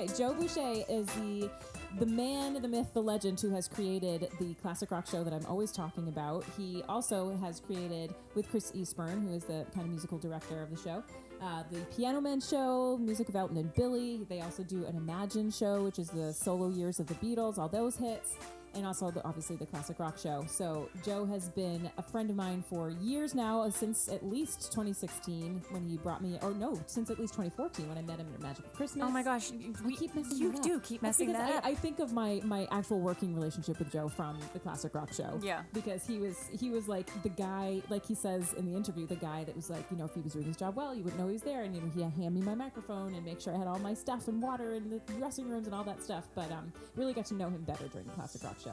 Okay, Joe Boucher is the man, the myth, the legend who has created the classic rock show that I'm always talking about. He also has created, with Chris Eastburn, who is the kind of musical director of the show, the Piano Man Show, music of Elton and Billy. They also do an Imagine show, which is the solo years of the Beatles, all those hits. And also, obviously, the classic rock show. So Joe has been a friend of mine for years now, since at least 2016 when he brought me, or no, since at least 2014 when I met him at Magical Christmas. Oh my gosh, we keep messing you that up. do keep messing that up. I think of my actual working relationship with Joe from the classic rock show. Yeah, because he was like the guy, like he says in the interview, the guy that was like, if he was doing his job well, you wouldn't know he was there, and he'd hand me my microphone and make sure I had all my stuff and water in the dressing rooms and all that stuff. But really got to know him better during the classic rock show.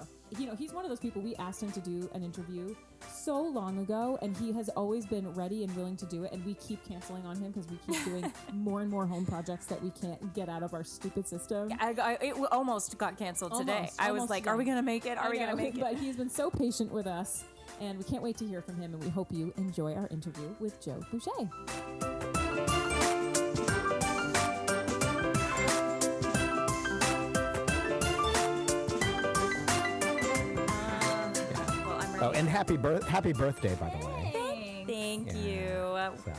He's one of those people, we asked him to do an interview so long ago, and he has always been ready and willing to do it, and we keep canceling on him because we keep doing more and more home projects that we can't get out of our stupid system. It almost got canceled today. I was like, are we going to make it? Are we going to make it? But he's been so patient with us, and we can't wait to hear from him, and we hope you enjoy our interview with Joe Boucher. Oh, and happy birthday, by the way. Thank you. So,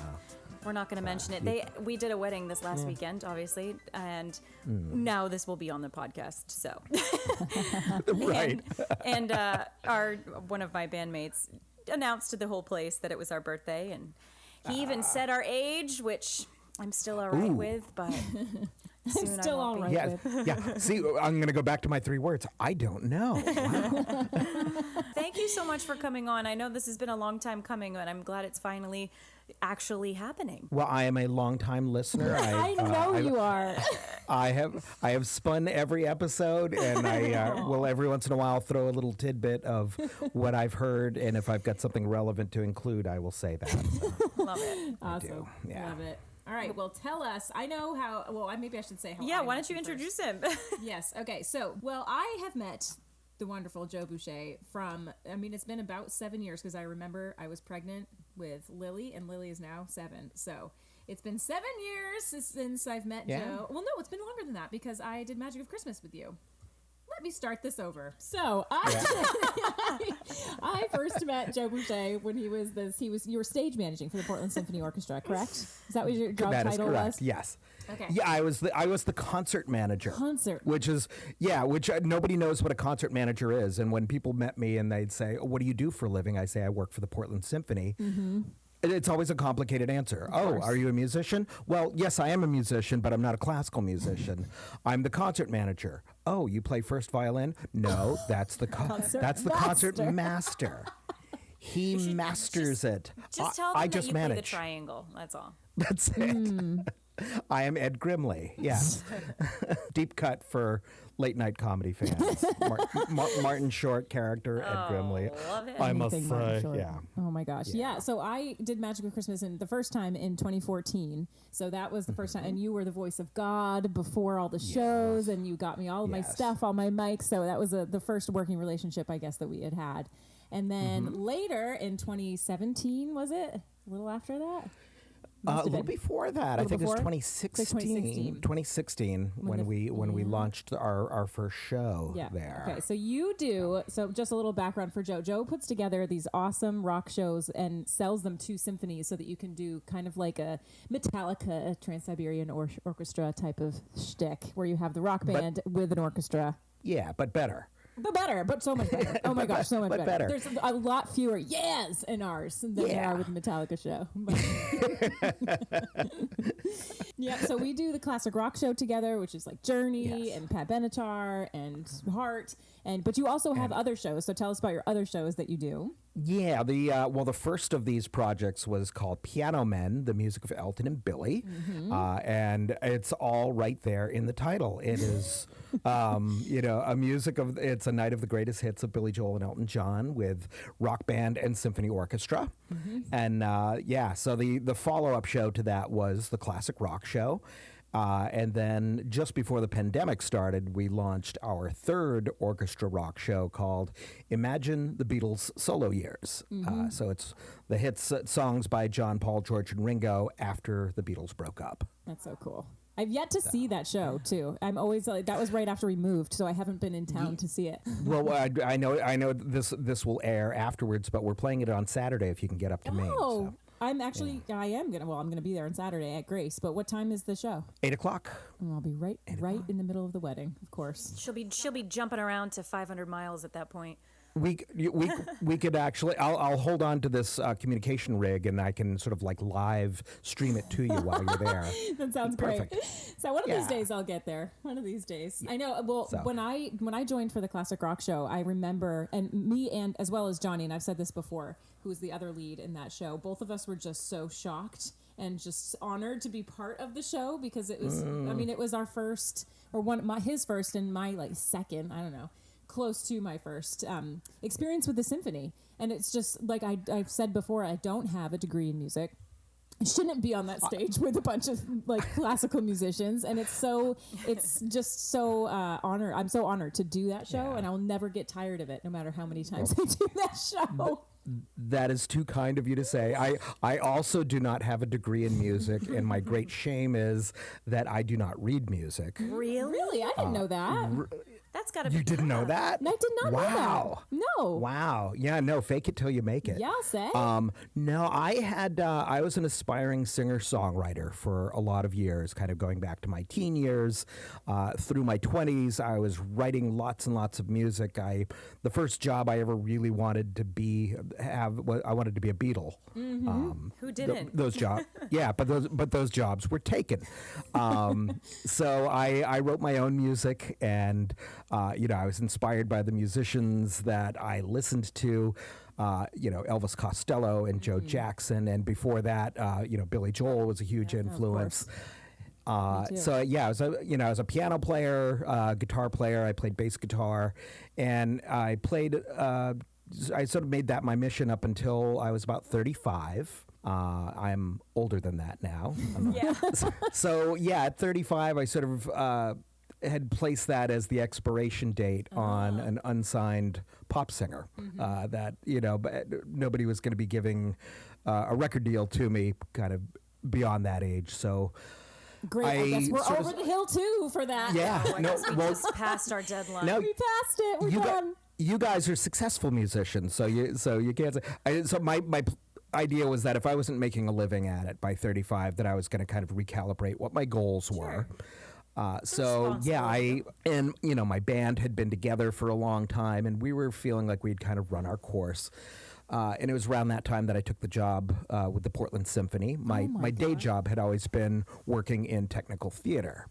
we're not going to mention it. We did a wedding this last weekend, obviously, and now this will be on the podcast. So, right. and one of my bandmates announced to the whole place that it was our birthday, and he even said our age, which I'm still all right with, but. I'm still all right with. Yeah. See, I'm going to go back to my 3 words. I don't know. Wow. Thank you so much for coming on. I know this has been a long time coming, and I'm glad it's finally actually happening. Well, I am a long-time listener. I know you are. I have spun every episode, and I will every once in a while throw a little tidbit of what I've heard, and if I've got something relevant to include, I will say that. So. Love it. Awesome. Yeah. Love it. All right. Well, tell us. I know how. Well, maybe I should say how. Yeah. Why don't you introduce him? Yes. Okay. So, I have met the wonderful Joe Boucher from. It's been about 7 years because I remember I was pregnant with Lily, and Lily is now 7. So it's been 7 years since I've met Joe. Well, no, it's been longer than that because I did Magic of Christmas with you. Let me start this over. So I first met Joe Boucher when you were stage managing for the Portland Symphony Orchestra, correct? Is that what your job title was? Yes. Okay. Yeah, I was the concert manager. Which nobody knows what a concert manager is. And when people met me and they'd say, "Oh, what do you do for a living?" I say, "I work for the Portland Symphony." Mm-hmm. It's always a complicated answer. Oh, are you a musician? Well, yes, I am a musician, but I'm not a classical musician. I'm the concert manager. Oh, you play first violin? No, that's the concert master. He masters it. Just tell them that you play the triangle. That's all. That's it. I am Ed Grimley. Yes. Deep cut for late night comedy fans. Martin Short character, Ed Grimley. Love it. I must say, yeah. Oh my gosh. Yeah. So I did Magic of Christmas the first time in 2014. So that was the first time. And you were the voice of God before all the shows, and you got me all of my stuff, all my mics. So that was the first working relationship, I guess, that we had. And then later in 2017, was it? A little after that? A little before that. I think it was 2016. 2016 when we launched our first show there. Okay, so just a little background for Joe. Joe puts together these awesome rock shows and sells them to symphonies so that you can do kind of like a Metallica, a Trans-Siberian Orchestra type of shtick where you have the rock band with an orchestra. Yeah, but better. But so much better. Oh my gosh, so much better. There's a lot fewer yes in ours than there are with the Metallica show. Yeah, so we do the classic rock show together, which is like Journey and Pat Benatar and Heart, but you also have other shows. So tell us about your other shows that you do. Yeah, the first of these projects was called Piano Men, the music of Elton and Billy, and it's all right there in the title. It is, it's a night of the greatest hits of Billy Joel and Elton John with rock band and symphony orchestra, and so the follow-up show to that was the classic rock show. And then just before the pandemic started, we launched our third orchestra rock show called Imagine the Beatles Solo Years. So it's the hits songs by John, Paul, George, and Ringo after the Beatles broke up. That's so cool. I've yet to see that show too. I'm always like, that was right after we moved, so I haven't been in town to see it. Well, I know this will air afterwards, but we're playing it on Saturday if you can get up to Maine. Oh, So. I'm actually I'm gonna be there on Saturday at Grace. But what time is the show? 8:00. And I'll be right in the middle of the wedding, of course. She'll be jumping around to 500 miles at that point. We could actually. I'll hold on to this communication rig, and I can sort of like live stream it to you while you're there. That sounds Perfect. great. So one of these days I'll get there. One of these days. I know. Well, So. when I joined for the Classic Rock Show, I remember, and me and as well as Johnny, and I've said this before, who was the other lead in that show. Both of us were just so shocked and just honored to be part of the show because it was. I mean, it was our first or his first and my like second. I don't know. Close to my first experience with the symphony, and it's just like I've said before, I don't have a degree in music. I shouldn't be on that stage with a bunch of like classical musicians, and it's just so honor. I'm so honored to do that show, and I'll never get tired of it, no matter how many times I do that show. That is too kind of you to say. I also do not have a degree in music, and my great shame is that I do not read music. Really? I didn't know that. That's got to be. You didn't know that? I did not know Wow. that. No. Wow. Yeah, no, fake it till you make it. Yeah, I'll say. No, I was an aspiring singer-songwriter for a lot of years, kind of going back to my teen years. Through my 20s, I was writing lots and lots of music. The first job I ever really wanted to I wanted to be a Beatle. Mm-hmm. Who didn't? Those jobs, yeah, but those jobs were taken. So I wrote my own music, and I was inspired by the musicians that I listened to. Elvis Costello and Joe Jackson, and before that, Billy Joel was a huge influence. So yeah, I was a piano player, guitar player. I played bass guitar, and I played. I sort of made that my mission up until I was about 35. I'm older than that now. Yeah. So yeah, at 35, I sort of had placed that as the expiration date on an unsigned pop singer that but nobody was going to be giving a record deal to me kind of beyond that age. So great. I guess we're over the hill too for that. Yeah. I guess we just passed our deadline. No, we passed it. We're done. You guys are successful musicians, so you can't say. So my idea was that if I wasn't making a living at it by 35, that I was going to kind of recalibrate what my goals were. So yeah, my band had been together for a long time, and we were feeling like we'd kind of run our course. And it was around that time that I took the job with the Portland Symphony. My day job had always been working in technical theater.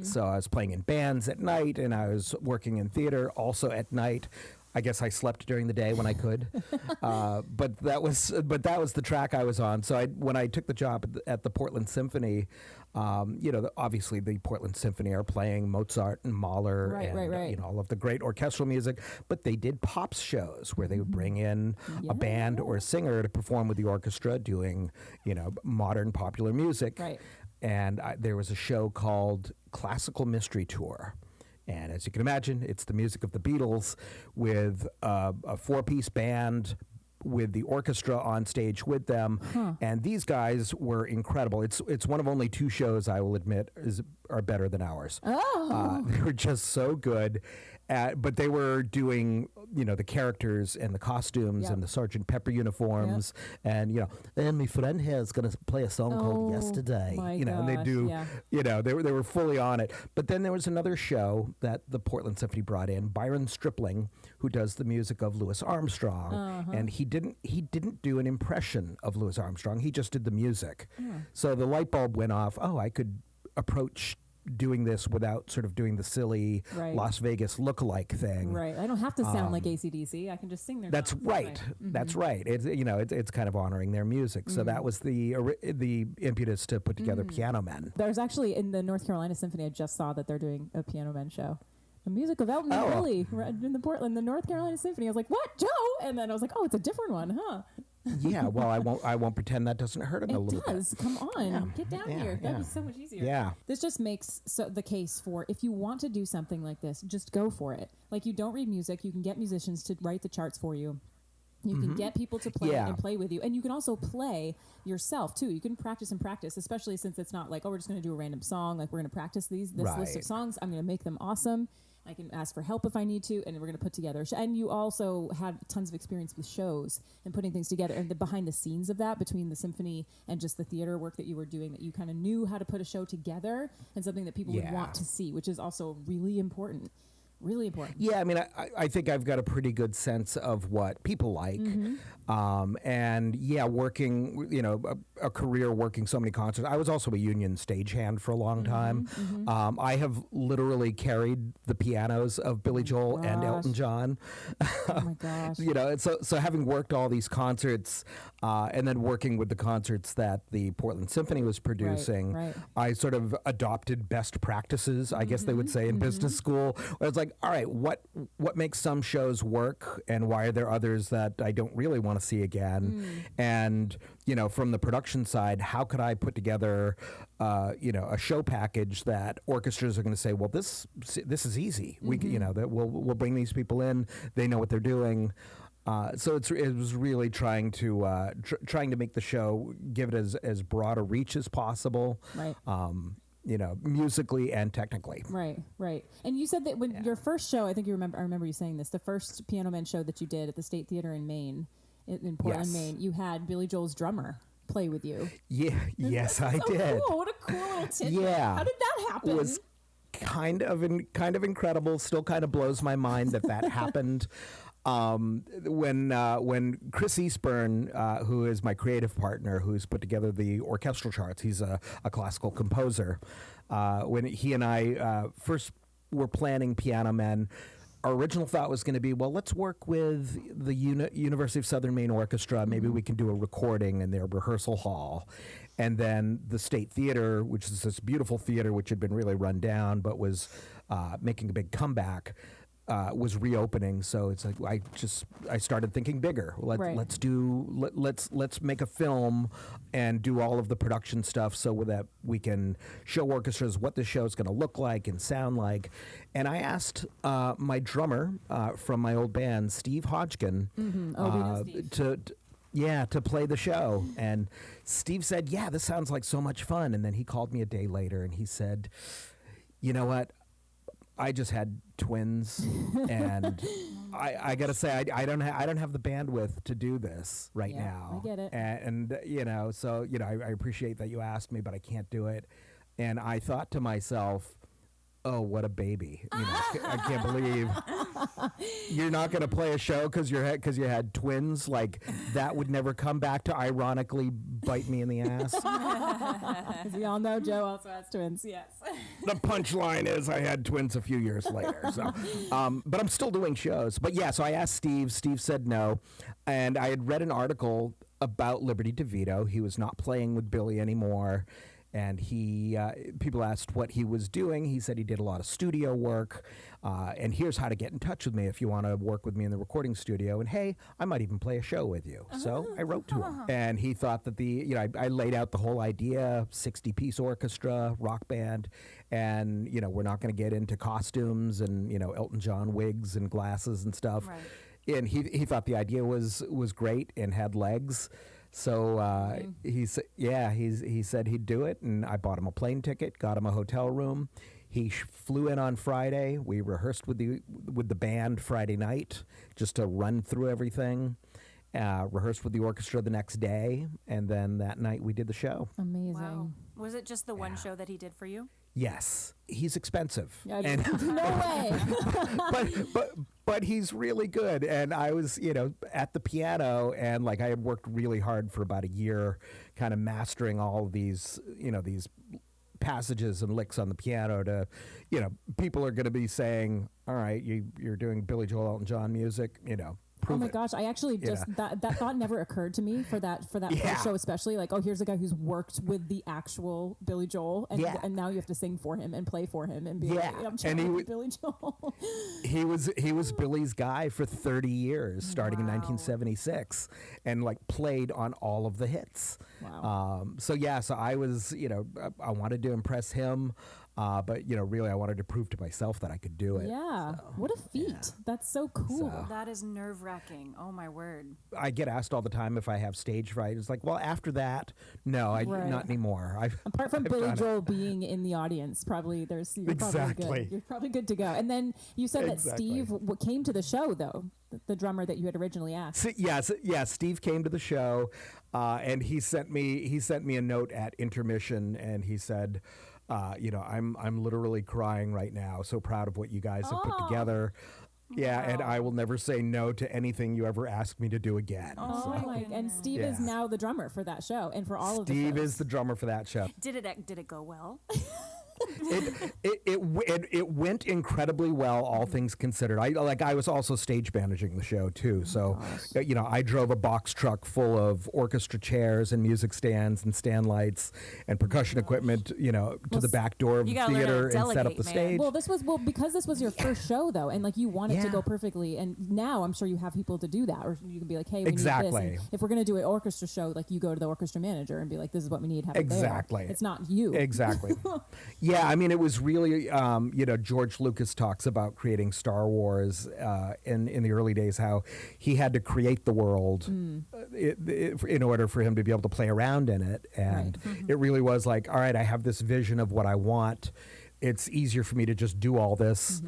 So I was playing in bands at night, and I was working in theater also at night. I guess I slept during the day when I could, but that was the track I was on. So when I took the job at the Portland Symphony, obviously the Portland Symphony are playing Mozart and Mahler right. All of the great orchestral music, but they did pops shows where they would bring in a band or a singer to perform with the orchestra doing modern popular music. Right. And there was a show called Classical Mystery Tour. And as you can imagine, it's the music of the Beatles with a 4-piece band with the orchestra on stage with them. And these guys were incredible. It's one of only 2 shows, I will admit, are better than ours. They were just so good. But they were doing, the characters and the costumes and the Sgt. Pepper uniforms. And, and my friend here is going to play a song called Yesterday. And they do, they were fully on it. But then there was another show that the Portland Symphony brought in, Byron Stripling, who does the music of Louis Armstrong. And he didn't do an impression of Louis Armstrong. He just did the music. So the light bulb went off. Oh, I could approach doing this without sort of doing the silly Las Vegas lookalike thing. Right. I don't have to sound like AC/DC. I can just sing their That's songs. right. That's right. It's kind of honoring their music. So that was the impetus to put together Piano Men. There's actually in the North Carolina Symphony, I just saw that they're doing a Piano Men show. The music of Elton and Billy in the North Carolina Symphony. I was like, "What, Joe?" And then I was like, "Oh, it's a different one, huh?" Yeah, well, I won't pretend that doesn't hurt him a little bit. It does. Come on, get down here. That'd be so much easier. Yeah. This just makes the case for if you want to do something like this, just go for it. Like you don't read music, you can get musicians to write the charts for you. You can get people to play and play with you. And you can also play yourself, too. You can practice, especially since it's not like, oh, we're just going to do a random song. Like, we're going to practice this list of songs. I'm going to make them awesome. I can ask for help if I need to, and we're going to put together. And you also had tons of experience with shows and putting things together, and the behind the scenes of that between the symphony and just the theater work that you were doing, that you kind of knew how to put a show together and something that people would want to see, which is also really important. Really important. Yeah, I mean, I think I've got a pretty good sense of what people like. And working, a career working so many concerts. I was also a union stagehand for a long time. I have literally carried the pianos of Billy Joel and Elton John. Oh my gosh. So having worked all these concerts and then working with the concerts that the Portland Symphony was producing, I sort of adopted best practices, I guess they would say, in business school. Where it's like, all right, what makes some shows work, and why are there others that I don't really want to see again? And from the production side, how could I put together a show package that orchestras are going to say, well, this is easy. We that we'll bring these people in, they know what they're doing. So it was really trying to make the show, give it as broad a reach as possible. Right. Musically and technically. Right. And you said that when your first show, I remember you saying this, the first Piano Man show that you did at the State Theater in Maine, in Portland, Maine, you had Billy Joel's drummer play with you. Yeah, yes, I did. Cool. What a cool little tidbit. Yeah. How did that happen? It was kind of incredible. Still kind of blows my mind that happened. When Chris Eastburn, who is my creative partner, who's put together the orchestral charts, he's a classical composer. When he and I first were planning Piano Men, our original thought was going to be, well, let's work with the University of Southern Maine Orchestra. Maybe we can do a recording in their rehearsal hall. And then the State Theater, which is this beautiful theater which had been really run down but was making a big comeback, was reopening. So it's like I started thinking bigger. Let's make a film and do all of the production stuff so that we can show orchestras what the show is going to look like and sound like. And I asked my drummer from my old band, Steve Hodgkin, to play the show. And Steve said, yeah, this sounds like so much fun. And then he called me a day later and he said, you know what? I just had twins, and I gotta say I don't have the bandwidth to do this right now. I get it. And I appreciate that you asked me, but I can't do it. And I thought to myself, oh, what a baby! I can't believe you're not going to play a show because you had twins. Like that would never come back to ironically bite me in the ass. As we all know, Joe also has twins. Yes. The punchline is I had twins a few years later. So, but I'm still doing shows. But yeah, so I asked Steve. Steve said no, and I had read an article about Liberty DeVito. He was not playing with Billy anymore. And people asked what he was doing. He said he did a lot of studio work. And here's how to get in touch with me if you want to work with me in the recording studio. And hey, I might even play a show with you. So I wrote to him. And he thought that I laid out the whole idea, 60-piece orchestra, rock band. And, we're not going to get into costumes and, Elton John wigs and glasses and stuff. Right. And he thought the idea was great and had legs. So he said he'd do it, and I bought him a plane ticket, got him a hotel room. He flew in on Friday. We rehearsed with the band Friday night just to run through everything. Rehearsed with the orchestra the next day, and then that night we did the show. Amazing. Wow. Was it just the one show that he did for you? Yes, he's expensive. No way. But he's really good. And I was, at the piano, and I had worked really hard for about a year, kind of mastering all of these, these passages and licks on the piano to, people are going to be saying, all right, you're doing Billy Joel, Elton John music, Oh my gosh! I actually just that thought never occurred to me for that first show, especially here's a guy who's worked with the actual Billy Joel, and now you have to sing for him and play for him and be I'm trying with Billy Joel. He was Billy's guy for 30 years, starting in 1976, and played on all of the hits. Wow. So I was I wanted to impress him. But really, I wanted to prove to myself that I could do it. Yeah. So, what a feat. That's so cool. So- That is nerve-wracking. Oh, my word. I get asked all the time if I have stage fright. It's like, well, after that, no, Right. not anymore. Apart from I've Billy done it. Joel being in the audience, you're probably Exactly. good. You're probably good to go. And then you said that Exactly. Steve came to the show, though, the drummer that you had originally asked. Steve came to the show, and he sent me a note at intermission, and he said, I'm literally crying right now. So proud of what you guys have put together. Yeah, and I will never say no to anything you ever ask me to do again. Oh So, my! And Steve is Yeah. now the drummer for that show and for all of the Steve shows. is the drummer for that show. Did it go well? It went incredibly well, all things considered. I was also stage managing the show too, so I drove a box truck full of orchestra chairs and music stands and stand lights and percussion equipment, to the back door of you the gotta learn how to theater and set up delegate, the man. stage. Well, because this was your first show though, and like you want it to Yeah. go perfectly, and now I'm sure you have people to do that, or you can be like, hey, we need Exactly. this. And if we're gonna do an orchestra show, like you go to the orchestra manager and be like, this is what we need. Have it there. Exactly. It's not you. Exactly. Yeah, I mean, it was really, George Lucas talks about creating Star Wars in the early days, how he had to create the world in order for him to be able to play around in it. And it really was like, all right, I have this vision of what I want. It's easier for me to just do all this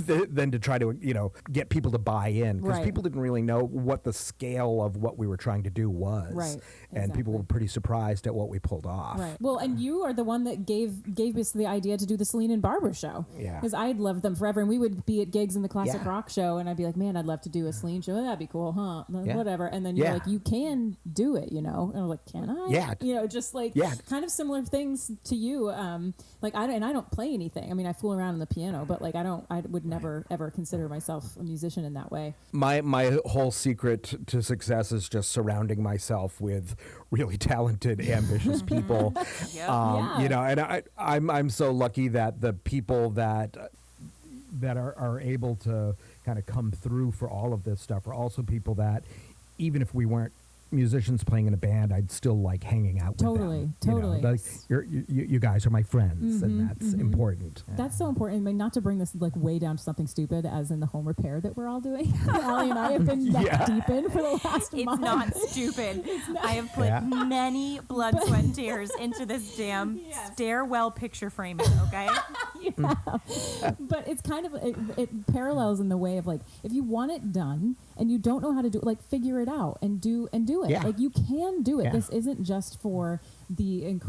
than to try to, get people to buy in. Because Right. people didn't really know what the scale of what we were trying to do was. Right. And people Exactly. were pretty surprised at what we pulled off. Right. Well, and you are the one that gave us the idea to do the Celine and Barbara show. Yeah. Because I'd loved them forever, and we would be at gigs in the classic Yeah. rock show, and I'd be like, man, I'd love to do a Celine show. That'd be cool, huh? Yeah. Whatever. And then you're Yeah. like, you can do it, And I was like, can I? Yeah. Just like Yeah. kind of similar things to you. Like I don't play anything. I mean, I fool around on the piano, but like I would never ever consider myself a musician in that way. My whole secret to success is just surrounding myself with really talented, ambitious people. Yeah. And I'm so lucky that the people that are able to kind of come through for all of this stuff are also people that, even if we weren't musicians playing in a band, I'd still like hanging out with them. Totally. Like, you guys are my friends, and that's important. That's so important. I mean, not to bring this like way down to something stupid, as in the home repair that we're all doing. Allie and I have been neck deep in for the last It's month. not stupid. I have put many blood, sweat, and tears into this damn stairwell picture framing, okay? But it's kind of it parallels in the way of like, if you want it done and you don't know how to do it, like figure it out and do it. Yeah. Like you can do it. Yeah. This isn't just for the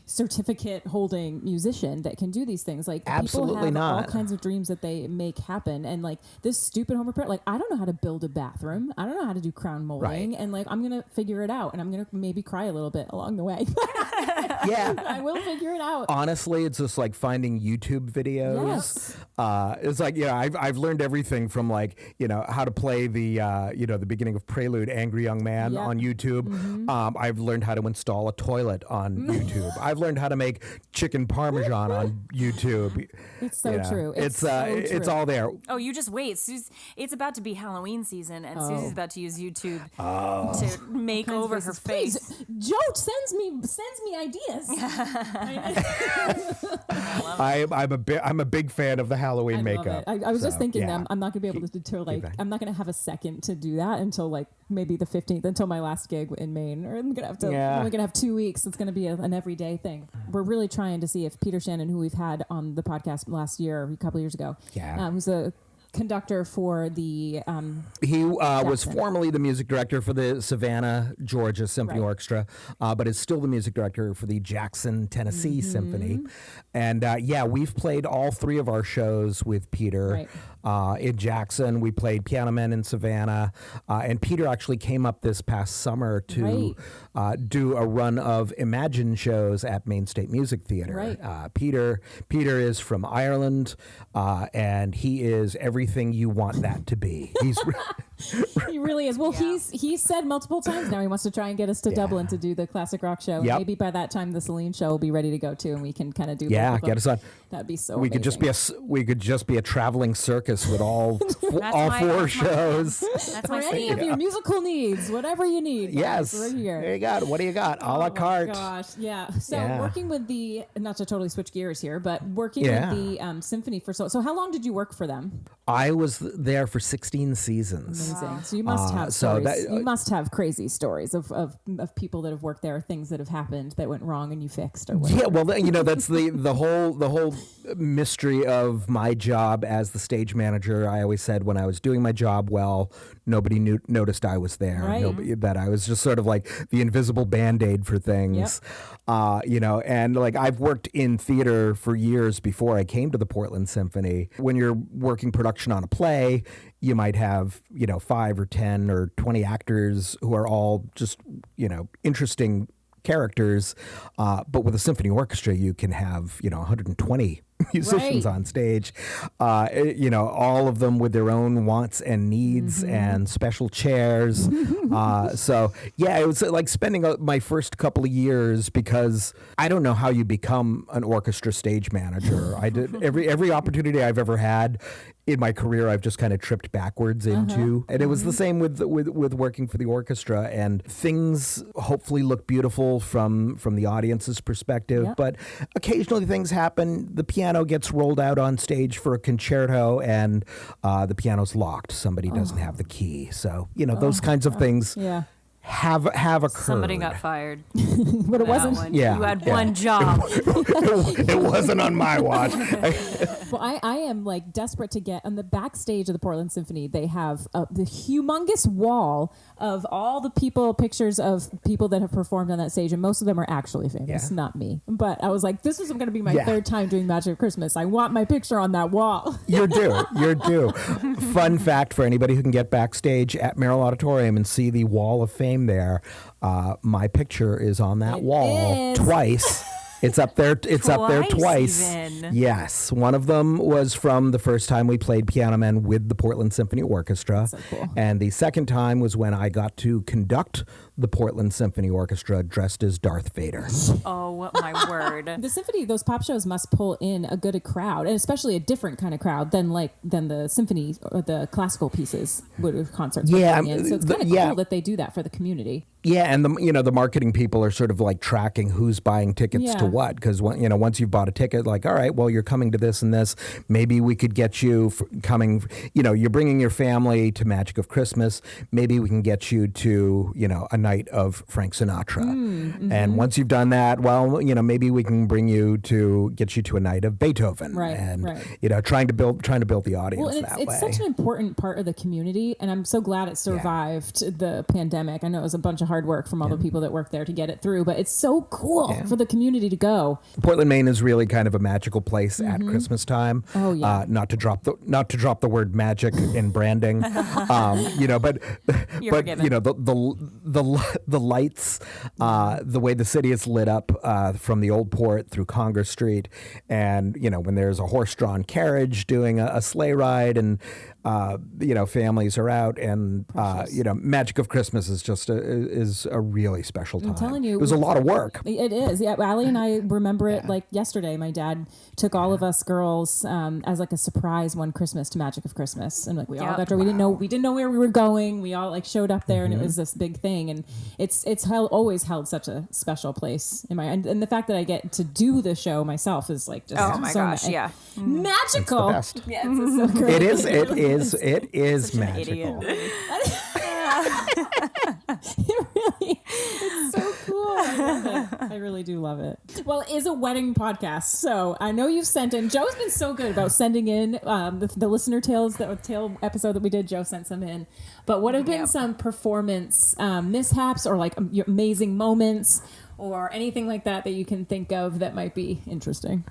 certificate holding musician that can do these things. Like Absolutely people have not. all kinds of dreams that they make happen, and like this stupid home repair, like I don't know how to build a bathroom, I don't know how to do crown molding, Right. and like I'm gonna figure it out, and I'm gonna maybe cry a little bit along the way. Yeah. I will figure it out. Honestly, it's just like finding YouTube videos. Yes. It's like, I've learned everything from like, how to play the the beginning of Prelude, Angry Young Man Yeah. on YouTube. I've learned how to install a toilet on YouTube. I've learned how to make chicken parmesan on YouTube. It's so true. It's so it's true. all there. Oh, you just wait. It's about to be Halloween season, and Susie's about to use YouTube to make Kinds of over her faces. face. Please, Joe sends me ideas. I'm a big fan of the Halloween I love makeup. it. I was just So, thinking yeah. that I'm not gonna be able to like going. I'm not gonna have a second to do that until like maybe the 15th, until my last gig in Maine, or I'm gonna have to. Yeah. I'm only gonna have 2 weeks. It's gonna be an everyday thing. We're really trying to see if Peter Shannon, who we've had on the podcast last year, a couple years ago, Yeah. who's a conductor for the He was Jackson. formerly the music director for the Savannah, Georgia Symphony Right. Orchestra, but is still the music director for the Jackson, Tennessee Mm-hmm. Symphony. And we've played all three of our shows with Peter. In Jackson, we played Piano Man in Savannah, and Peter actually came up this past summer to do a run of Imagine shows at Maine State Music Theater. Right. Peter is from Ireland, and he is everything you want that to be. He really is. Well, he's said multiple times now he wants to try and get us to Dublin to do the classic rock show. Yep. Maybe by that time the Celine show will be ready to go too, and we can kind of do. Yeah, get us on. That'd be so. We amazing. could just be a traveling circus with all four shows. That's For my any of your musical needs, whatever you need. Yes, guys, we're here. There you go. What do you got? A la carte. Oh my gosh, yeah. So working with the, not to totally switch gears here, but working Yeah. with the symphony for so how long did you work for them? I was there for 16 seasons. Amazing. So you must have stories. You must have crazy stories of people that have worked there, things that have happened that went wrong and you fixed or whatever. Yeah, well, that's the whole mystery of my job as the stage manager. I always said when I was doing my job well, nobody noticed I was there. Right. That I was just sort of like the invisible Band-Aid for things. Yep. And like I've worked in theater for years before I came to the Portland Symphony. When you're working production on a play, you might have, 5 or 10 or 20 actors who are all just, interesting characters. But with a symphony orchestra, you can have, 120 musicians on stage, all of them with their own wants and needs and special chairs. So yeah, it was like spending my first couple of years, because I don't know how you become an orchestra stage manager. I did every opportunity I've ever had in my career, I've just kind of tripped backwards into. And it was the same with working for the orchestra, and things hopefully look beautiful from the audience's perspective, but occasionally things happen. The piano gets rolled out on stage for a concerto and the piano's locked. Somebody doesn't have the key. So, those kinds of things have occurred. Somebody got fired. But it wasn't. One. You had one job. It wasn't on my watch. Well, I am like desperate to get on the backstage of the Portland Symphony. They have the humongous wall of all the pictures of people that have performed on that stage, and most of them are actually famous, not me. But I was like, this is going to be my third time doing Magic of Christmas. I want my picture on that wall. You're due. Fun fact for anybody who can get backstage at Merrill Auditorium and see the Wall of Fame there, my picture is on that wall twice. It's up there. It's up there twice. Even. Yes, one of them was from the first time we played Piano Man with the Portland Symphony Orchestra, so cool. And the second time was when I got to conduct the Portland Symphony Orchestra dressed as Darth Vader. Oh my word! The symphony, those pop shows must pull in a good crowd, and especially a different kind of crowd than the symphony or the classical pieces would concerts. Yeah, so it's kind of cool that they do that for the community. Yeah, and the marketing people are sort of like tracking who's buying tickets to what, because once you've bought a ticket, like, all right, well, you're coming to this and this, maybe we could get you coming. You're bringing your family to Magic of Christmas. Maybe we can get you to a night of Frank Sinatra. And once you've done that, well, maybe we can get you to a night of Beethoven. Right. Trying to build the audience well, that it's way. such an important part of the community, and I'm so glad it survived the pandemic. I know it was a bunch of hard work from all the people that worked there to get it through, but it's so cool for the community to go. Portland, Maine is really kind of a magical place at Christmas time. Oh yeah. Not to drop the word magic in branding, but the lights, the way the city is lit up from the Old Port through Congress Street, and when there's a horse-drawn carriage doing a sleigh ride, and families are out, and Magic of Christmas is just is a really special time. I'm telling you, it was a lot of work. It is. Yeah, Allie and I remember it like yesterday. My dad took all of us girls as like a surprise one Christmas to Magic of Christmas, and like we all got there. We didn't know where we were going. We all like showed up there, and it was this big thing. And it's always held such a special place in my and the fact that I get to do the show myself is like just magical. It's the best. Yeah, it's so It great. is Such magical. It's so cool. I really do love it. Well, it is a wedding podcast, so I know you've sent in. Joe's been so good about sending in the listener tales, the tale episode that we did. Joe sent some in, but what have been some performance mishaps or like amazing moments or anything like that you can think of that might be interesting?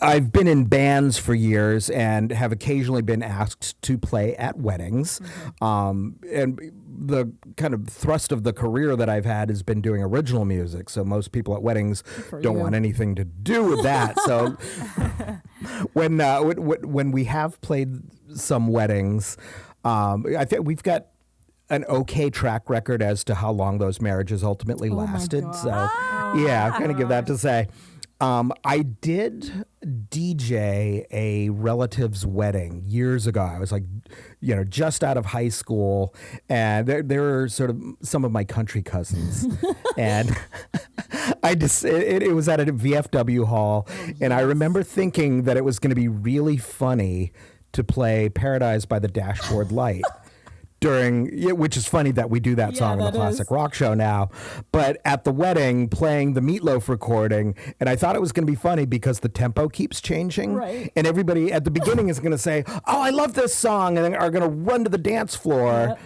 I've been in bands for years and have occasionally been asked to play at weddings. And the kind of thrust of the career that I've had has been doing original music. So most people at weddings don't want anything to do with that. So when we have played some weddings, I think we've got an okay track record as to how long those marriages ultimately lasted. So, yeah, I'm going to give that to say. I did DJ a relative's wedding years ago. I was like, just out of high school, and there were sort of some of my country cousins, and it was at a VFW hall, and I remember thinking that it was going to be really funny to play Paradise by the Dashboard Light. Which is funny that we do that song on the Classic Rock Show now, but at the wedding playing the Meatloaf recording, and I thought it was going to be funny because the tempo keeps changing, right? And everybody at the beginning is going to say, "Oh, I love this song," and then are going to run to the dance floor,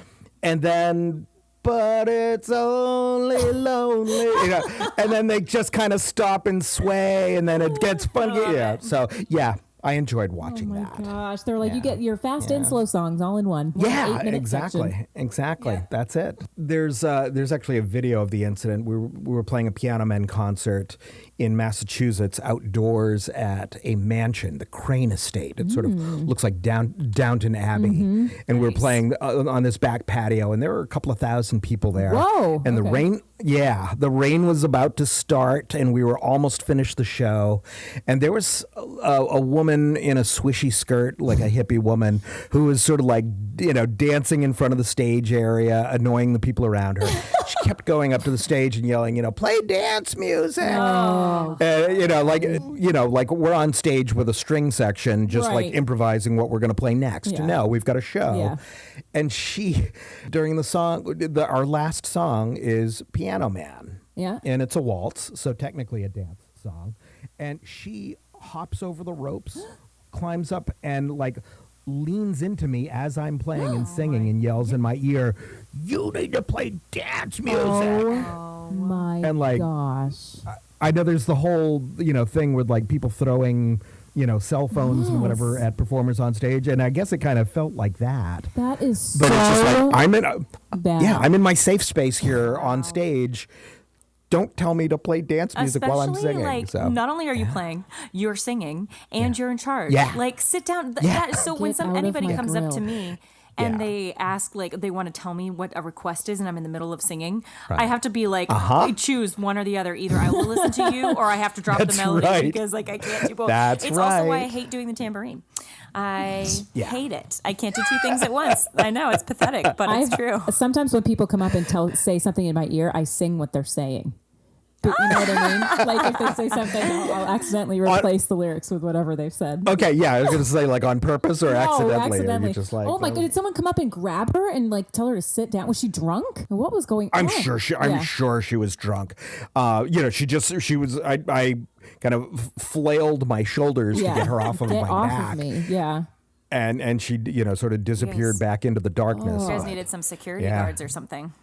and then. But it's only lonely, and then they just kind of stop and sway, and then it gets funny. So I enjoyed watching that. Oh my gosh, they're like, you get your fast and slow songs all in one. Yeah, exactly. Yeah. That's it. There's actually a video of the incident. We were playing a Piano Men concert in Massachusetts outdoors at a mansion, the Crane Estate. It sort of looks like Downton Abbey. And we were playing on this back patio, and there were a couple of thousand people there. Whoa. And the rain was about to start, and we were almost finished the show. And there was a woman in a swishy skirt, like a hippie woman, who was sort of like, dancing in front of the stage area, annoying the people around her. She kept going up to the stage and yelling, play dance music. Oh. Like we're on stage with a string section, just like improvising what we're going to play next. Yeah. No, we've got a show. Yeah. And she, during the song, our last song is Piano Man. Yeah. And it's a waltz, so technically a dance song. And she hops over the ropes, climbs up, and leans into me as I'm playing and singing and yells in my ear, "You need to play dance music." Oh my gosh. I know there's the whole, thing with people throwing, cell phones and whatever at performers on stage, and I guess it kind of felt like that. That is But it's just like bad. I'm in my safe space here on stage. Don't tell me to play dance music while I'm singing. Not only are you playing, you're singing, and you're in charge. Yeah. Sit down. So when anybody comes up to me and they ask, they want to tell me what a request is, and I'm in the middle of singing, I have to be like, I choose one or the other. Either I will listen to you, or I have to drop the melody because I can't do both. It's also why I hate doing the tambourine. I hate it. I can't do two things at once. I know it's pathetic, but it's true. Sometimes when people come up and say something in my ear, I sing what they're saying. But you know what I mean? Like if they say something, I'll accidentally replace the lyrics with whatever they've said. Okay, yeah, I was going to say on purpose or accidentally. Or you're just oh my God, did someone come up and grab her and tell her to sit down? Was she drunk? What was going on? I'm sure she was drunk. She was. I kind of flailed my shoulders to get her off of my back. Of me. Yeah. And she, sort of disappeared back into the darkness. You guys needed some security guards or something.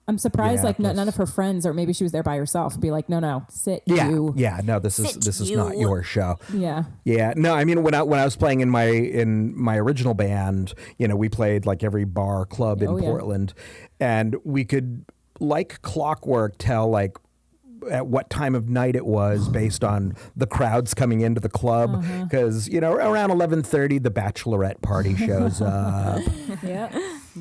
I'm surprised, none of her friends, or maybe she was there by herself, be like, no, sit you. Yeah, no, this is not your show. Yeah. Yeah, no, I mean, when I was playing in my original band, we played every bar, club in Portland, and we could, like clockwork, tell at what time of night it was based on the crowds coming into the club, because around 11:30 the bachelorette party shows up. Yeah.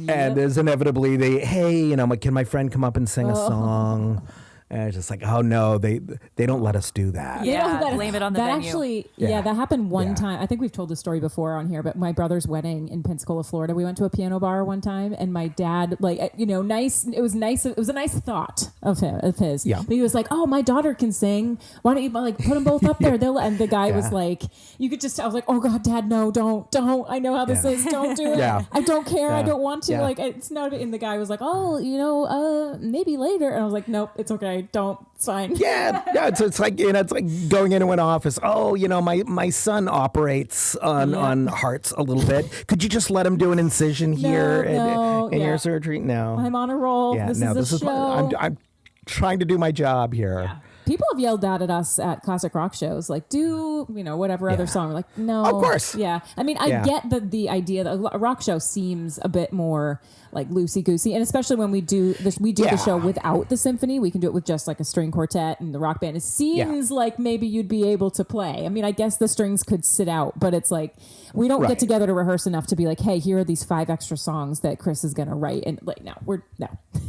And there's inevitably can my friend come up and sing a song? And it's just like, oh no, they don't let us do that. Yeah, blame it on the venue. Actually, that happened one time. I think we've told this story before on here, but my brother's wedding in Pensacola, Florida, we went to a piano bar one time, and my dad, nice. It was nice. It was a nice thought of his. Yeah. But he was like, oh, my daughter can sing. Why don't you put them both up there? And the guy was like, you could just. I was like, oh God, Dad, no, don't. I know how this is. Don't do it. Yeah. I don't care. Yeah. I don't want to. Yeah. It's not. And the guy was like, oh, maybe later. And I was like, nope, it's okay. Don't. It's fine. Yeah, it's like it's like going into an office. Oh, my son operates on hearts a little bit. Could you just let him do an incision here in your surgery? No, I'm on a roll. Yeah, this is a show. I'm trying to do my job here. People have yelled out at us at classic rock shows, like, do, whatever other song. We're like, no. Of course. Yeah. I mean, I get the idea that a rock show seems a bit more like loosey-goosey. And especially when we do the show without the symphony, we can do it with just like a string quartet and the rock band. It seems like maybe you'd be able to play. I mean, I guess the strings could sit out, but it's like, we don't get together to rehearse enough to be like, hey, here are these 5 extra songs that Chris is going to write. And like, no.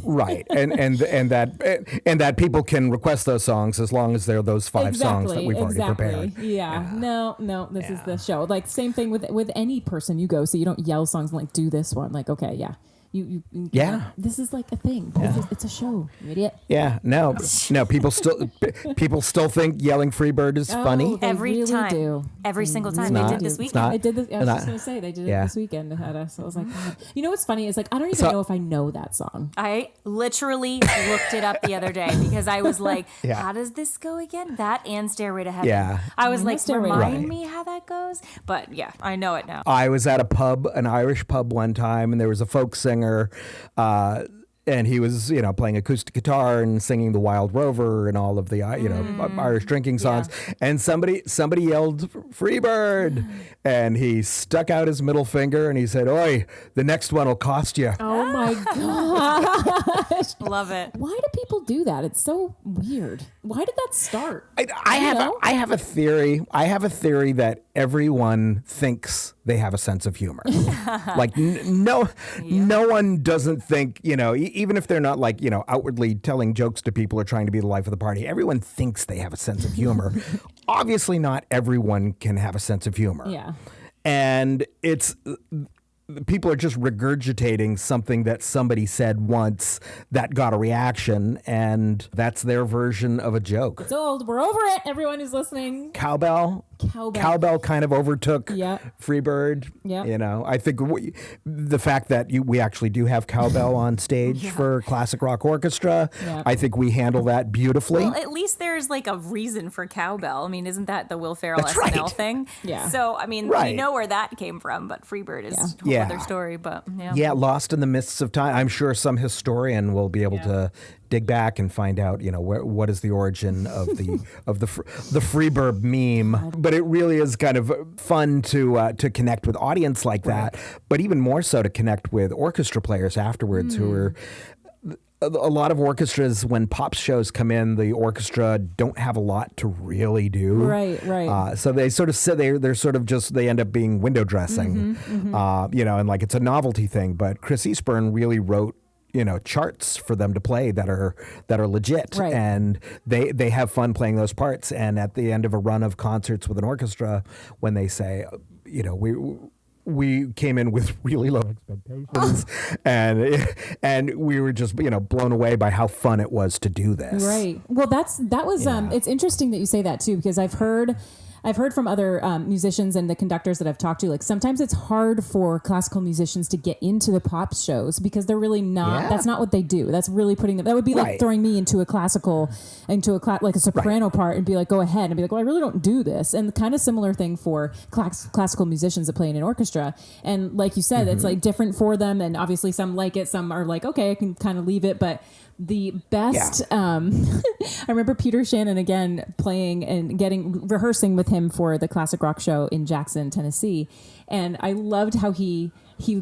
Right. And that people can request those songs as long as they're those 5 songs that we've already prepared. Yeah. No, this is the show. Like, same thing with any person you go see. You don't yell songs and like, do this one. Like, okay, yeah. You this is like a thing. It's a show, you idiot. Yeah, no. People still think yelling "Freebird" is funny. Every really time, do. every single time. They did this weekend. I did this. I was just gonna say they did it this weekend. They had us. So I was like, God. You know what's funny is like I don't even know if I know that song. I literally looked it up the other day because I was like, how does this go again? That and Stairway to Heaven. Yeah. I was like, remind me how that goes. But yeah, I know it now. I was at a pub, an Irish pub one time, and there was a folk singer. And he was, playing acoustic guitar and singing the Wild Rover and all of the, Irish drinking songs. Yeah. And somebody yelled "Freebird," and he stuck out his middle finger and he said, "Oi, the next one will cost you." Oh my gosh! Love it. Why do people do that? It's so weird. Why did that start? I have a theory. I have a theory that everyone thinks they have a sense of humor. Like no one doesn't think, even if they're not like, outwardly telling jokes to people or trying to be the life of the party, everyone thinks they have a sense of humor. Obviously not everyone can have a sense of humor. Yeah. And people are just regurgitating something that somebody said once that got a reaction, and that's their version of a joke. It's old. We're over it. Everyone who's listening. Cowbell kind of overtook Freebird. Yeah. I think the fact that we actually do have cowbell on stage for classic rock orchestra, I think we handle that beautifully. Well, at least there's like a reason for cowbell. I mean, isn't that the Will Ferrell SNL thing? Yeah. So, I mean, we know where that came from, but Freebird is a whole other story. But yeah, lost in the mists of time. I'm sure some historian will be able to dig back and find out, what is the origin of the the Freebird meme. But it really is kind of fun to connect with audience like that, but even more so to connect with orchestra players afterwards who are. A lot of orchestras, when pop shows come in, the orchestra don't have a lot to really do. Right. So they sort of sit there. They're sort of just, they end up being window dressing, and like it's a novelty thing. But Chris Eastburn really wrote, charts for them to play that are legit, and they have fun playing those parts. And at the end of a run of concerts with an orchestra, when they say, we came in with really low expectations, and we were just blown away by how fun it was to do this. Right. Well, that was it's interesting that you say that too, because I've heard from other musicians and the conductors that I've talked to, like sometimes it's hard for classical musicians to get into the pop shows because they're really not, that's not what they do. That's really putting them, that would be like throwing me into a classical, like a soprano part and be like, go ahead, and be like, well, I really don't do this. And kind of similar thing for classical musicians that play in an orchestra. And like you said, it's like different for them. And obviously some like it, some are like, okay, I can kind of leave it. But the best, I remember Peter Shannon again playing and rehearsing with him for the classic rock show in Jackson, Tennessee. And I loved how he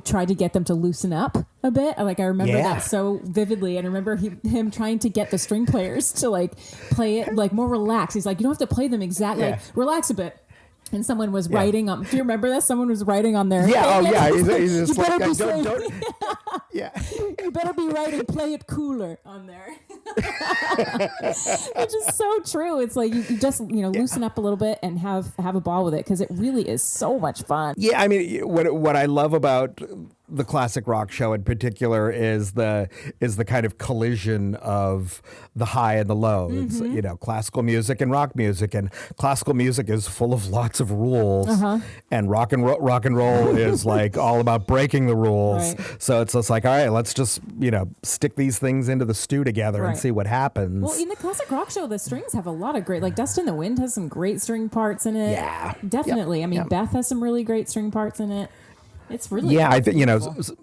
tried to get them to loosen up a bit. Like I remember that so vividly. And I remember him trying to get the string players to like play it like more relaxed. He's like, you don't have to play them exactly, like relax a bit. And someone was writing on. Do you remember that? Someone was writing on there. Yeah. Oh, yeah. He's just like, don't. Yeah. You better be writing. Play it cooler on there. Which is so true. It's like you just loosen up a little bit and have a ball with it because it really is so much fun. Yeah. I mean, what I love about the classic rock show in particular is the kind of collision of the high and the low. It's classical music and rock music, and classical music is full of lots of rules, and rock and roll is like all about breaking the rules. Right. So it's just like, all right, let's just stick these things into the stew together and see what happens. Well, in the classic rock show, the strings have a lot of great, like Dust in the Wind has some great string parts in it. Yeah, definitely. Yep. I mean, Beth has some really great string parts in it. It's really I think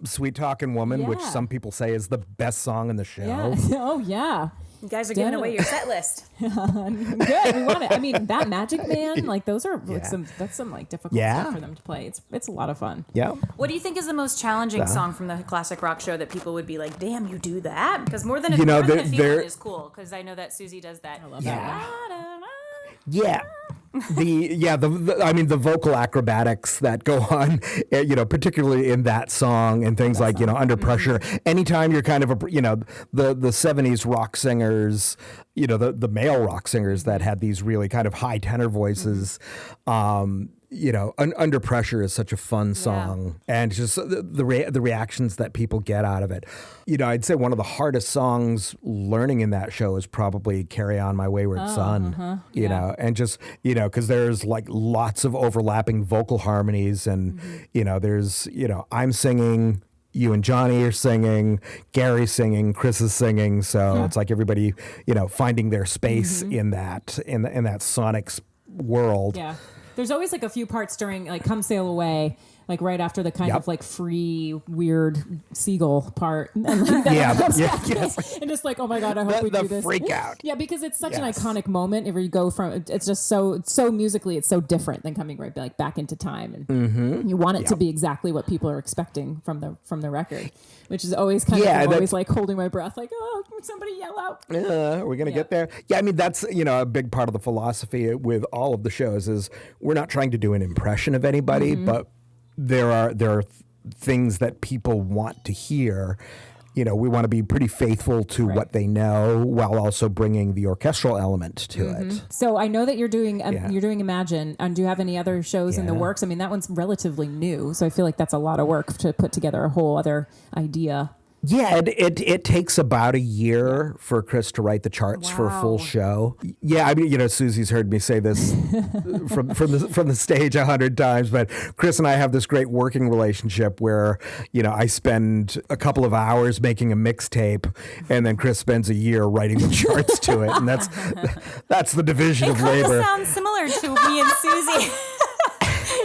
Sweet Talking Woman, which some people say is the best song in the show. Yeah. Oh yeah. You guys are giving away your set list. Good. We want it. I mean, that Magic Man, like those are like that's some like difficult stuff for them to play. It's a lot of fun. Yeah. What do you think is the most challenging song from the classic rock show that people would be like, "Damn, you do that"? Because more than a feeling is cool. Because I know that Susie does that. I love that. Yeah. The vocal acrobatics that go on, particularly in that song and things like, Under Pressure. Anytime you're kind of the 70s rock singers, the male rock singers that had these really kind of high tenor voices, Under Pressure is such a fun song, and just the reactions that people get out of it. I'd say one of the hardest songs learning in that show is probably Carry On My Wayward Son, and just, because there's like lots of overlapping vocal harmonies and, there's, I'm singing, you and Johnny are singing, Gary's singing, Chris is singing. So it's like everybody, finding their space in that sonic world. Yeah. There's always like a few parts during like Come Sail Away, like right after the kind of like free weird seagull part. And like and just like, oh my God, I hope we do this. The freak out. Yeah, because it's such an iconic moment. If you go from, it's just so musically, it's so different than coming right back into time, and you want it to be exactly what people are expecting from the record, which is always kind of always like holding my breath, like, oh, somebody yell out. We're gonna get there. Yeah, I mean that's a big part of the philosophy with all of the shows is we're not trying to do an impression of anybody, but there are things that people want to hear. We want to be pretty faithful to what they know while also bringing the orchestral element to it. So I know that you're doing Imagine, and do you have any other shows in the works? I mean, that one's relatively new, so I feel like that's a lot of work to put together a whole other idea. Yeah, it takes about a year for Chris to write the charts for a full show. Yeah, I mean, Susie's heard me say this from the stage 100 times, but Chris and I have this great working relationship where, I spend a couple of hours making a mixtape, and then Chris spends a year writing the charts to it, and that's the division of labor. It sounds similar to me and Susie.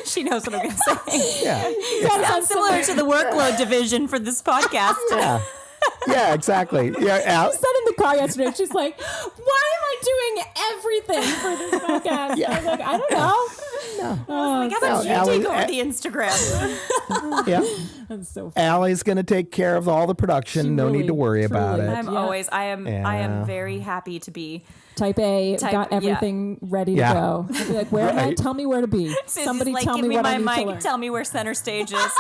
She knows what I'm going to say. Yeah. That sounds similar to the workload division for this podcast. Yeah, exactly. Yeah, she said in the car yesterday, she's like, why am I doing everything for this podcast? I was like, I don't know. How about you take over the Instagram? That's so funny. Allie's going to take care of all the production. No need to worry about it. I am very happy to be Type A, got everything ready to go. I'd be like, where am I? Tell me where to be. Somebody like, tell me what I need to learn. Tell me where center stage is.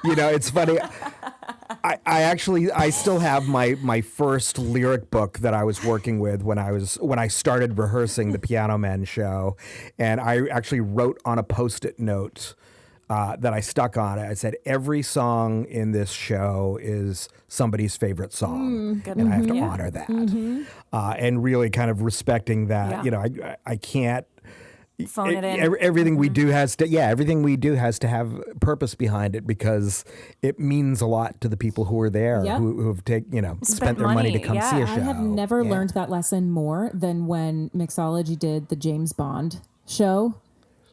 It's funny. I still have my first lyric book that I was working with when I started rehearsing the Piano Men show, and I actually wrote on a Post-it note that I stuck on it. I said, every song in this show is somebody's favorite song, and I have to honor that, and really kind of respecting that. I can't. Phone it in. Everything we do has to have purpose behind it because it means a lot to the people who are there, who have spent their money to come see a show. I have never learned that lesson more than when Mixology did the James Bond show.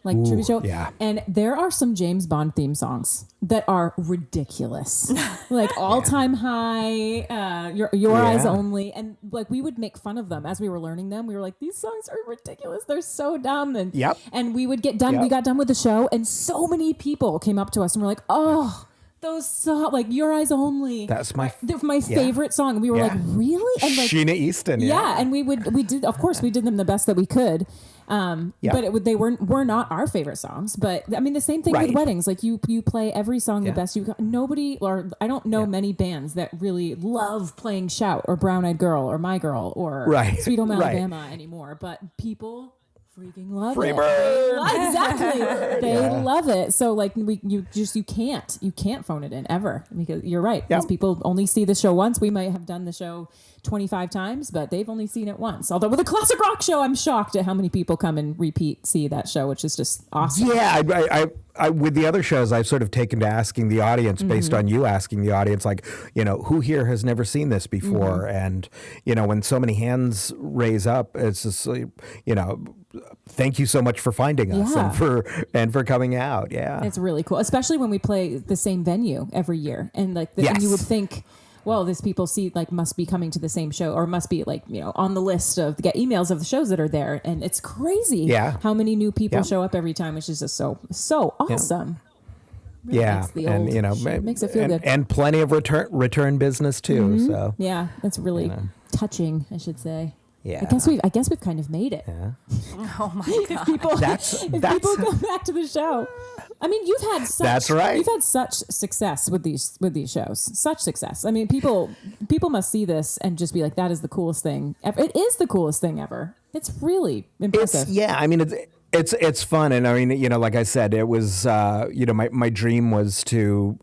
Tribute show. Yeah. And there are some James Bond theme songs that are ridiculous. Like All Time High, Your Eyes Only. And like we would make fun of them as we were learning them. We were like, these songs are ridiculous. They're so dumb. And we would get done. We got done with the show and so many people came up to us and were like, oh, those songs, like Your Eyes Only. That's my favorite song. And we were like, really? And like Sheena Easton. Yeah. And we did, of course we did them the best that we could. But they were not our favorite songs. But I mean, the same thing with weddings. Like you play every song the best you got. Nobody, or I don't know many bands that really love playing Shout or Brown Eyed Girl or My Girl or Sweet Home Alabama anymore. But people freaking love it. Exactly. They love it. So like you can't phone it in ever because you're right. Because people only see the show once. We might have done the show 25 times, but they've only seen it once. Although with a classic rock show, I'm shocked at how many people come and see that show, which is just awesome. Yeah, I with the other shows, I've sort of taken to asking the audience based on you asking the audience, like, who here has never seen this before? And, when so many hands raise up, it's just, thank you so much for finding us and for coming out. Yeah. It's really cool, especially when we play the same venue every year. And and you would think, well, these people must be coming to the same show, or must be on the list of get emails of the shows that are there. And it's crazy how many new people show up every time, which is just so awesome. Really Makes it feel good. And plenty of return business too. So yeah, that's really touching, I should say. Yeah. I guess we've kind of made it. Yeah. Oh my God. If people come back to the show. I mean, you've had such success with these shows. Such success. I mean, people must see this and just be like, that is the coolest thing ever. It is the coolest thing ever. It's really impressive. It's fun. And I mean, like I said, it was my dream was to,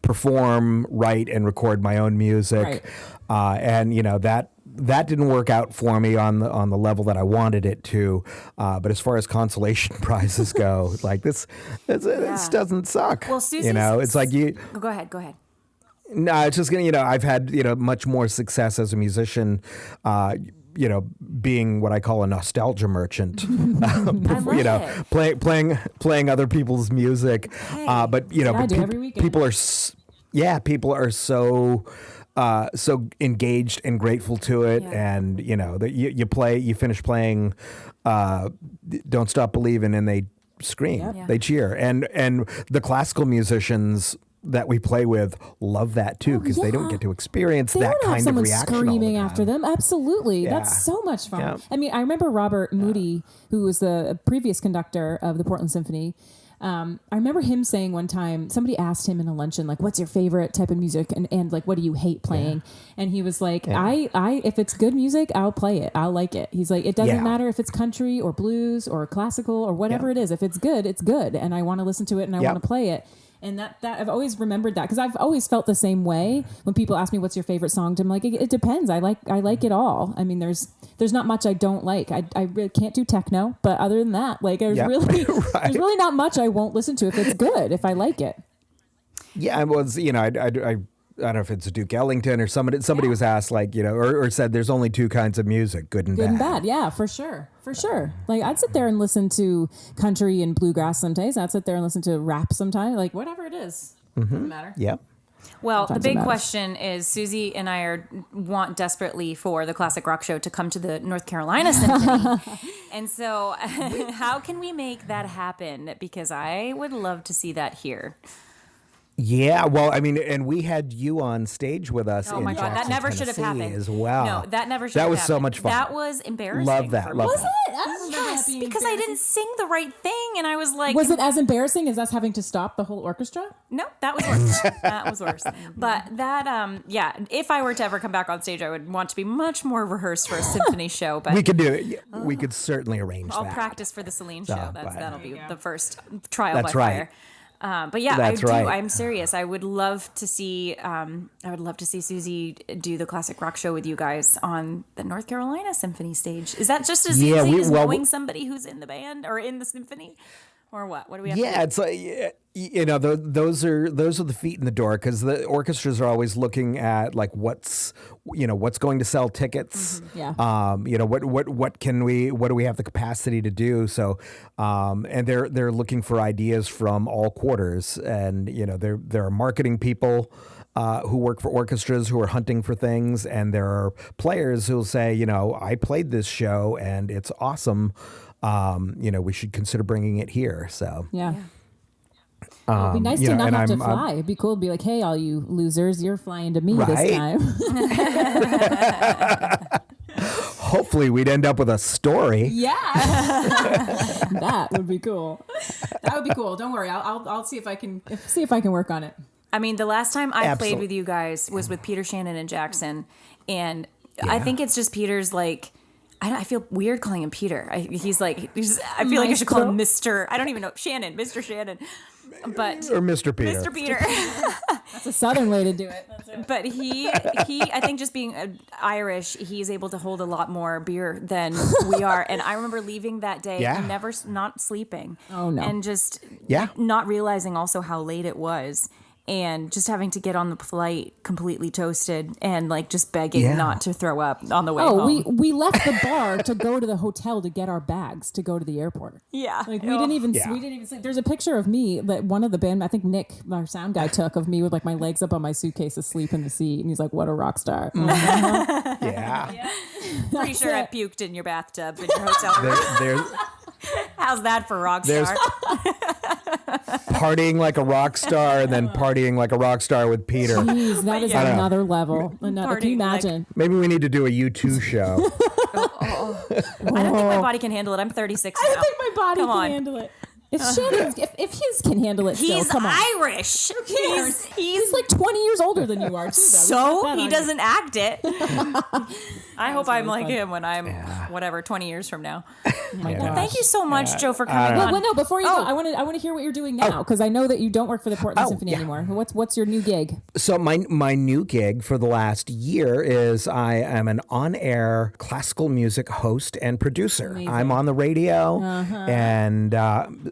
perform, write, and record my own music. Right. And that didn't work out for me on the level that I wanted it to. But as far as consolation prizes go, like this doesn't suck. Well, Susie, it's like you. Go ahead. No, it's just I've had much more success as a musician. Being what I call a nostalgia merchant, playing other people's music. But people are so engaged and grateful to it, and you finish playing Don't Stop Believing, and they scream, they cheer, and the classical musicians that we play with love that too, because they don't get to experience that kind of reaction screaming all the after them. Absolutely. That's so much fun. Yeah. I mean, I remember Robert Moody, who was the previous conductor of the Portland Symphony. I remember him saying one time, somebody asked him in a luncheon, like, what's your favorite type of music? And like, what do you hate playing? And he was like, I if it's good music, I'll play it. I'll like it. He's like, it doesn't matter if it's country or blues or classical or whatever it is. If it's good, it's good. And I want to listen to it and I want to play it. And that I've always remembered that, because I've always felt the same way when people ask me what's your favorite song. I'm like, it depends. I like it all. I mean, there's not much I don't like. I really can't do techno, but other than that, like there's really not much I won't listen to if it's good, if I like it. Yeah, I was I don't know if it's Duke Ellington or somebody was asked, like, or said there's only two kinds of music, good and bad. Yeah, for sure. Like, I'd sit there and listen to country and bluegrass sometimes. I'd sit there and listen to rap sometimes. Like, whatever it is. Doesn't matter. Yeah. Well, the big question is, Susie and I want desperately for the Classic Rock Show to come to the North Carolina Symphony. And so how can we make that happen? Because I would love to see that here. Yeah, well, I mean, and we had you on stage with us. Oh my God, that never should have happened as well. No, that never should have happened. That was so much fun. That was embarrassing. Love that. Was it? Yes, because I didn't sing the right thing, and I was like, was it as embarrassing as us having to stop the whole orchestra? No, that was worse. That was worse. But that, if I were to ever come back on stage, I would want to be much more rehearsed for a symphony show. But we could do it. We could certainly arrange that. I'll practice for the Celine show. That'll be the first trial by right. fire. But yeah, That's right. I'm serious. I would love to see. Susie do the Classic Rock Show with you guys on the North Carolina Symphony stage. Is that just as easy as knowing somebody who's in the band or in the symphony, or what? What do we have? Yeah, it's like those are the feet in the door, because the orchestras are always looking at like what's going to sell tickets. Mm-hmm. Yeah. What do we have the capacity to do? So, and they're looking for ideas from all quarters, and there are marketing people who work for orchestras who are hunting for things, and there are players who'll say, I played this show and it's awesome. We should consider bringing it here. So yeah. It'd be nice to not have to fly. It'd be cool to be like, hey, all you losers, you're flying to me this time. Hopefully we'd end up with a story. Yeah. That would be cool. That would be cool. Don't worry. I'll see if I can work on it. I mean, the last time I played with you guys was with Peter, Shannon, and Jackson. And I think it's just Peter's like, I feel weird calling him Peter. I feel like I should call him Mr. I don't even know. Mr. Shannon. Or Mr. Peter. Mr. Peter. That's a Southern way to do it. But he, I think just being Irish, he's able to hold a lot more beer than we are. And I remember leaving that day, not sleeping. Oh, no. And just not realizing also how late it was. and just having to get on the flight completely toasted and like just begging not to throw up on the way home. We left the bar to go to the hotel to get our bags to go to the airport. Yeah. Like we didn't even sleep. There's a picture of me that one of the band, I think Nick, our sound guy, took of me with like my legs up on my suitcase asleep in the seat. And he's like, what a rock star. Yeah. Pretty sure I puked in your bathtub in your hotel room. How's that for rock star? Partying like a rock star and then partying like a rock star with Peter. Jeez, that is another level. Can you imagine? Maybe we need to do a U2 show. I don't think my body can handle it. I'm 36 now. I don't think my body can handle it. If his can handle it, he's come on. Irish. He's like 20 years older than you are, too. So he doesn't act it. I hope I'm like him when I'm 20 years from now. Well, thank you so much, Joe, for coming on. Well, no, before you go, I want to hear what you're doing now because I know that you don't work for the Portland Symphony anymore. What's your new gig? So my new gig for the last year is I am an on-air classical music host and producer. Amazing. I'm on the radio and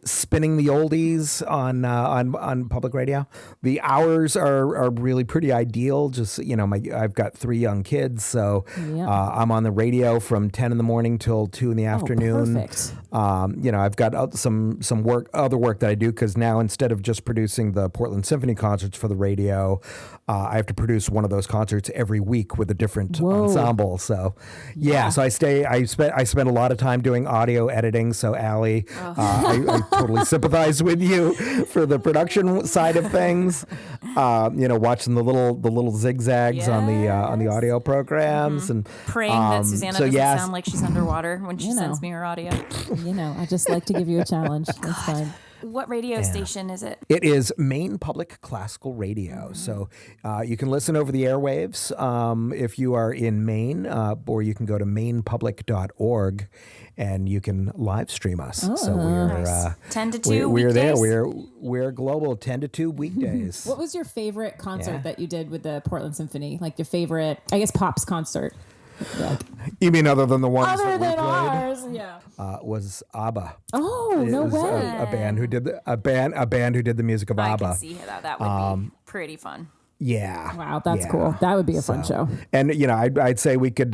spinning the oldies on public radio. The hours are really pretty ideal. Just I've got 3 young kids, so I'm on the radio from 10 in the morning till 2 in the afternoon. Perfect. I've got some other work that I do because now instead of just producing the Portland Symphony concerts for the radio, I have to produce one of those concerts every week with a different ensemble. So so I spend a lot of time doing audio editing. So Allie, I totally sympathize with you for the production side of things. Watching the little zigzags on the audio programs and praying that Susanna doesn't sound like she's underwater when she sends me her audio. I just like to give you a challenge. That's fine. What radio station is it? It is Maine Public Classical Radio. So you can listen over the airwaves if you are in Maine, or you can go to mainepublic.org and you can live stream us. So we're 10 to 2 we're weekdays? there. We're global 10 to 2 weekdays. What was your favorite concert that you did with the Portland Symphony? Like your favorite, I guess, Pop's concert? You mean other than the ones other that we than played? Ours, yeah. Was ABBA. Oh, no way! A band who did a band who did the music of ABBA. I can see that would be pretty fun. Yeah. Wow, that's cool. That would be a fun show. And I'd say we could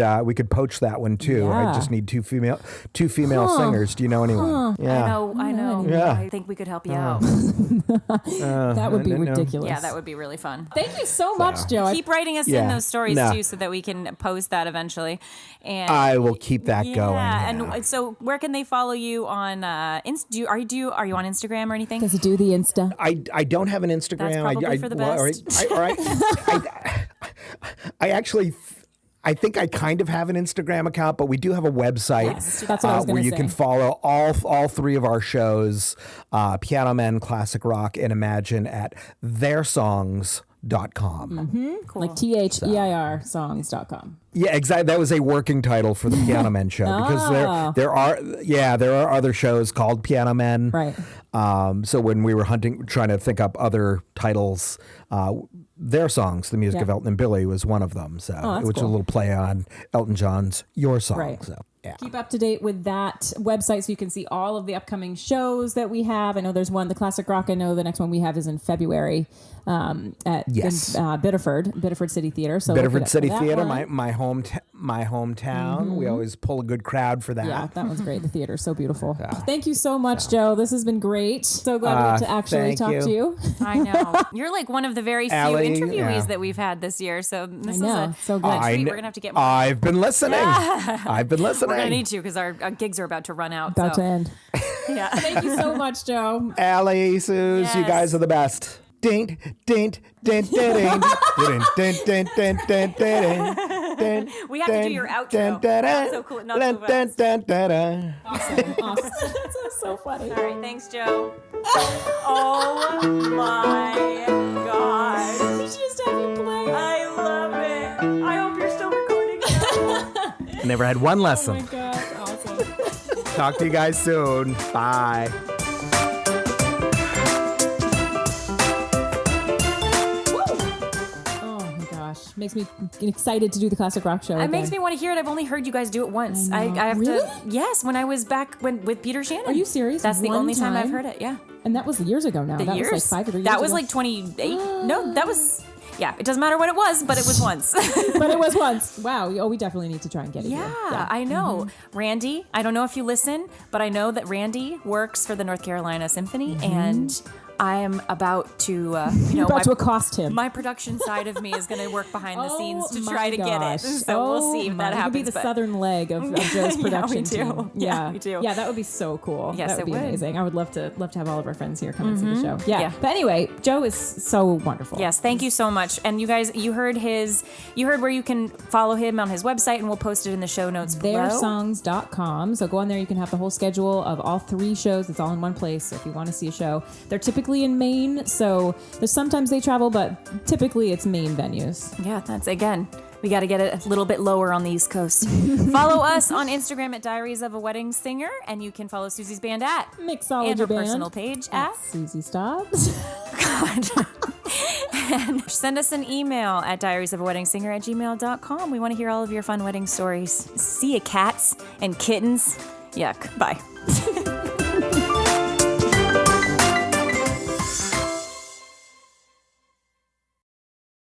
poach that one too. Yeah. I just need two female singers. Do you know anyone? Yeah. I know. Yeah. I think we could help you out. That would be ridiculous. Yeah, that would be really fun. Thank you so much, Joe. Keep writing us in those stories too, so that we can post that eventually. And I will keep that going. Yeah. And so, where can they follow you on? Are you on Instagram or anything? Does it do the Insta? I don't have an Instagram. That's probably for the best. All right. I think I kind of have an Instagram account, but we do have a website that's what I was where you can follow all 3 of our shows, Piano Men, Classic Rock, and Imagine at theirsongs.com. Cool. Like THEIR songs.com. Yeah, exactly. That was a working title for the Piano Men show because there are other shows called Piano Men. Right. So when we were trying to think up other titles, their songs, the music of Elton and Billy, was one of them. So which is a little play on Elton John's Your Song. Right. So. Yeah. Keep up to date with that website so you can see all of the upcoming shows that we have. I know there's one, the Classic Rock. I know the next one we have is in February at Biddeford City Theater. So Biddeford City Theater, my hometown. We always pull a good crowd for that. Yeah, that one's great. The theater's so beautiful. Yeah. Thank you so much, Joe. This has been great. So glad we got to actually talk to you. I know. You're like one of the very few interviewees that we've had this year. So this is a so good. treat. We're going to have to get more. I've been listening. I've been listening. We're going to need to because our gigs are about to run out. To end. Yeah. Thank you so much, Joe. Allie, Suze, you guys are the best. Ding, ding, ding, ding, ding, ding, ding, ding, ding, ding. We have to do your outro. That's so cool. Not so fast. Awesome. That's so funny. All right, thanks, Joe. Oh my gosh. We should just have you play. I love it. I hope you're still recording. Never had one lesson. Oh my gosh, awesome. Talk to you guys soon. Bye. Makes me excited to do the Classic Rock show. It makes me want to hear it. I've only heard you guys do it once. I have really? to. Yes, when I was back with Peter Shannon. Are you serious? That's the only time I've heard it. Yeah. And that was years ago now. That was like 5 or 3 years ago. That was like 28. No, that was... Yeah, it doesn't matter what it was, but it was once. But it was once. Wow. Oh, we definitely need to try and get it. Yeah, I know. Randy, I don't know if you listen, but I know that Randy works for the North Carolina Symphony, and I am about to, You're about to accost him. My production side of me is going to work behind the scenes to try to get it. So we'll see if that happens. It could be the southern leg of Joe's production team. Yeah, we do. Yeah, that would be so cool. Yes, that would be amazing. I would love to have all of our friends here come and see the show. Yeah. But anyway, Joe is so wonderful. Yes, thank you so much. And you guys, you heard where you can follow him on his website, and we'll post it in the show notes below. Theirsongs.com. So go on there. You can have the whole schedule of all 3 shows. It's all in one place. So if you want to see a show, they're typically in Maine. So there's sometimes they travel, but typically it's Maine venues. Yeah, that's again. We got to get it a little bit lower on the East Coast. Follow us on Instagram at Diaries of a Wedding Singer, and you can follow Susie's band at Mixology and her Band personal page at Susie Stobbs. God. And send us an email at diariesofaweddingsinger@gmail.com. We want to hear all of your fun wedding stories. See ya, cats and kittens. Yuck. Bye.